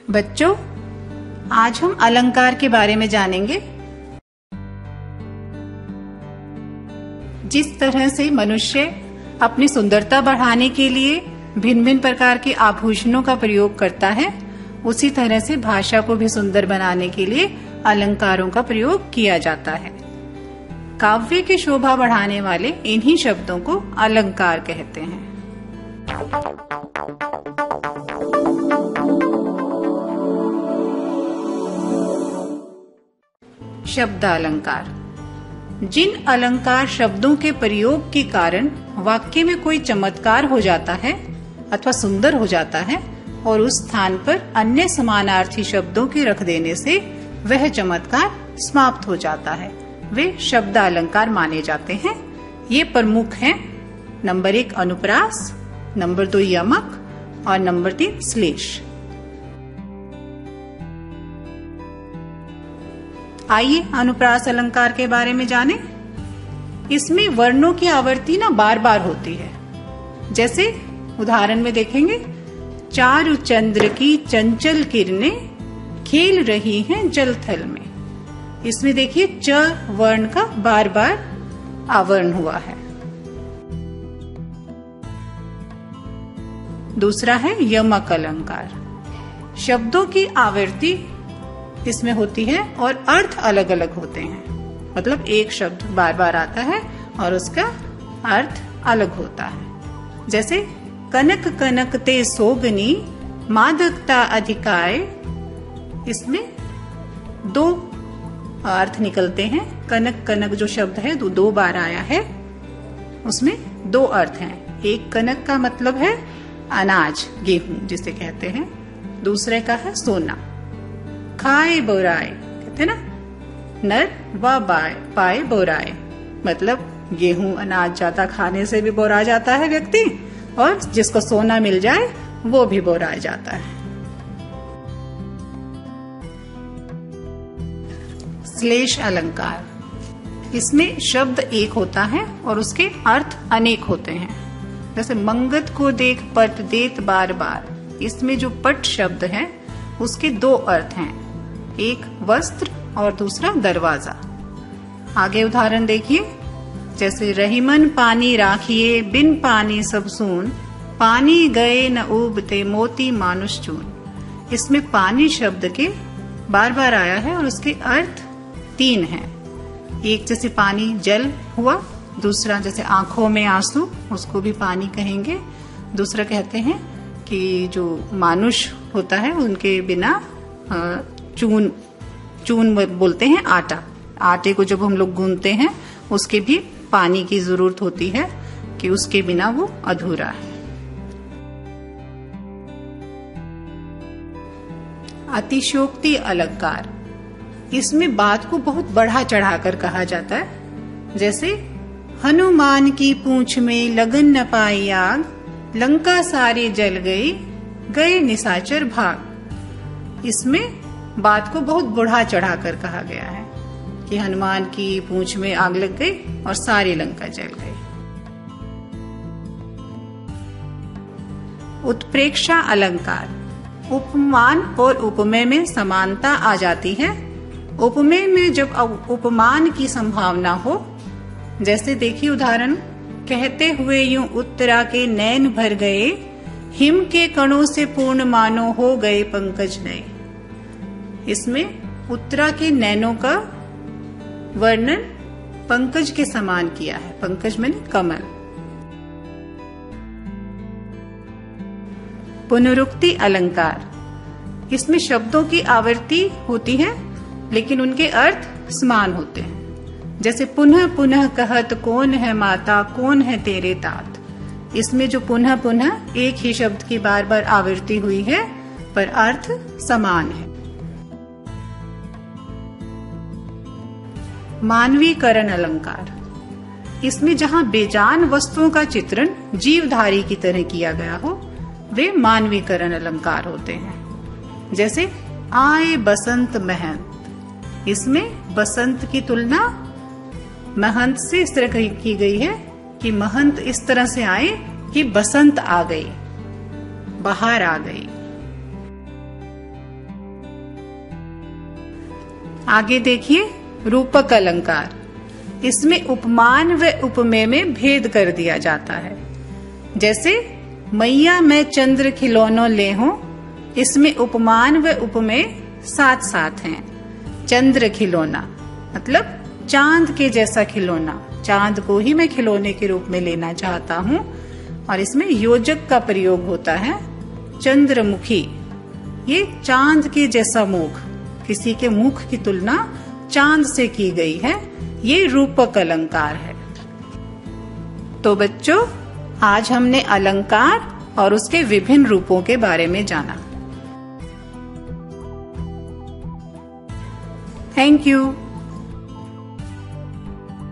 बच्चों, आज हम अलंकार के बारे में जानेंगे। जिस तरह से मनुष्य अपनी सुंदरता बढ़ाने के लिए भिन्न भिन्न प्रकार के आभूषणों का प्रयोग करता है, उसी तरह से भाषा को भी सुंदर बनाने के लिए अलंकारों का प्रयोग किया जाता है। काव्य की शोभा बढ़ाने वाले इन्हीं शब्दों को अलंकार कहते हैं। शब्द अलंकार। जिन अलंकार शब्दों के प्रयोग के कारण वाक्य में कोई चमत्कार हो जाता है अथवा सुंदर हो जाता है और उस स्थान पर अन्य समानार्थी शब्दों के रख देने से वह चमत्कार समाप्त हो जाता है, वे शब्द अलंकार माने जाते हैं। ये प्रमुख हैं। नंबर 1 अनुप्रास, नंबर 2 यमक और नंबर 3 श्लेष। आइए अनुप्रास अलंकार के बारे में जानें। इसमें वर्णों की आवर्ती बार बार होती है। जैसे उदाहरण में देखेंगे, चारु चंद्र की चंचल किरणें खेल रही हैं जल थल में। इसमें देखिए च वर्ण का बार बार आवरण हुआ है। दूसरा है यमक अलंकार। शब्दों की आवर्ती इसमें होती है और अर्थ अलग अलग होते हैं। मतलब एक शब्द बार बार आता है और उसका अर्थ अलग होता है। जैसे कनक कनक ते सोगनी मादकता अधिकाय, इसमें 2 अर्थ निकलते हैं। कनक कनक जो शब्द है 2 बार आया है, उसमें 2 अर्थ हैं। एक कनक का मतलब है अनाज, गेहूं जिसे कहते हैं। दूसरे का है सोना। खाए बोराए कहते ना, नर व पाए बोराए, मतलब गेहूं अनाज ज्यादा खाने से भी बोरा जाता है व्यक्ति, और जिसको सोना मिल जाए वो भी बोरा जाता है। श्लेष अलंकार। इसमें शब्द एक होता है और उसके अर्थ अनेक होते हैं। जैसे मंगत को देख पट देत बार बार, इसमें जो पट शब्द है उसके 2 अर्थ हैं, एक वस्त्र और दूसरा दरवाजा। आगे उदाहरण देखिए, जैसे रहीमन पानी राखिए बिन पानी सब सून, पानी गए न उबते मोती मानुष चून। इसमें पानी शब्द के बार बार आया है और उसके अर्थ 3 हैं। एक जैसे पानी जल हुआ, दूसरा जैसे आंखों में आंसू, उसको भी पानी कहेंगे। दूसरा कहते हैं कि जो मानुष होता है उनके बिना चून बोलते हैं आटा। आटे को जब हम लोग गूंथते हैं उसके भी पानी की जरूरत होती है, कि उसके बिना वो अधूरा है। अतिशयोक्ति अलंकार। इसमें बात को बहुत बढ़ा चढ़ाकर कहा जाता है। जैसे हनुमान की पूंछ में लगन न पाई आग, लंका सारी जल गई गए निशाचर भाग। इसमें बात को बहुत बढ़ा चढ़ाकर कहा गया है कि हनुमान की पूंछ में आग लग गई और सारी लंका जल गई। उत्प्रेक्षा अलंकार। उपमान और उपमेय में समानता आ जाती है। उपमेय में जब उपमान की संभावना हो, जैसे देखिए उदाहरण, कहते हुए यूं उत्तरा के नैन भर गए, हिम के कणों से पूर्ण मानो हो गए पंकज नए। इसमें उत्तरा के नैनों का वर्णन पंकज के समान किया है। पंकज माने कमल। पुनरुक्ति अलंकार। इसमें शब्दों की आवर्ती होती है लेकिन उनके अर्थ समान होते हैं। जैसे पुनः पुनः कहत कौन है माता कौन है तेरे तात। इसमें जो पुनः पुनः एक ही शब्द की बार बार आवृत्ति हुई है पर अर्थ समान है। मानवीकरण अलंकार। इसमें जहां बेजान वस्तुओं का चित्रण जीवधारी की तरह किया गया हो, वे मानवीकरण अलंकार होते हैं। जैसे आए बसंत महंत। इसमें बसंत की तुलना महंत से इस तरह की गई है कि महंत इस तरह से आए कि बसंत आ गई, बाहर आ गई। आगे देखिए रूपक अलंकार। इसमें उपमान व उपमेय में भेद कर दिया जाता है। जैसे मैया मैं चंद्र खिलौनों ले हूं, इसमें उपमान व उपमेय साथ साथ हैं। चंद्र खिलौना मतलब चांद के जैसा खिलौना, चांद को ही मैं खिलौने के रूप में लेना चाहता हूं। और इसमें योजक का प्रयोग होता है। चंद्रमुखी, ये चांद के जैसा मुख, किसी के मुख की तुलना चांद से की गई है। ये रूपक अलंकार है। तो बच्चों, आज हमने अलंकार और उसके विभिन्न रूपों के बारे में जाना। Thank you.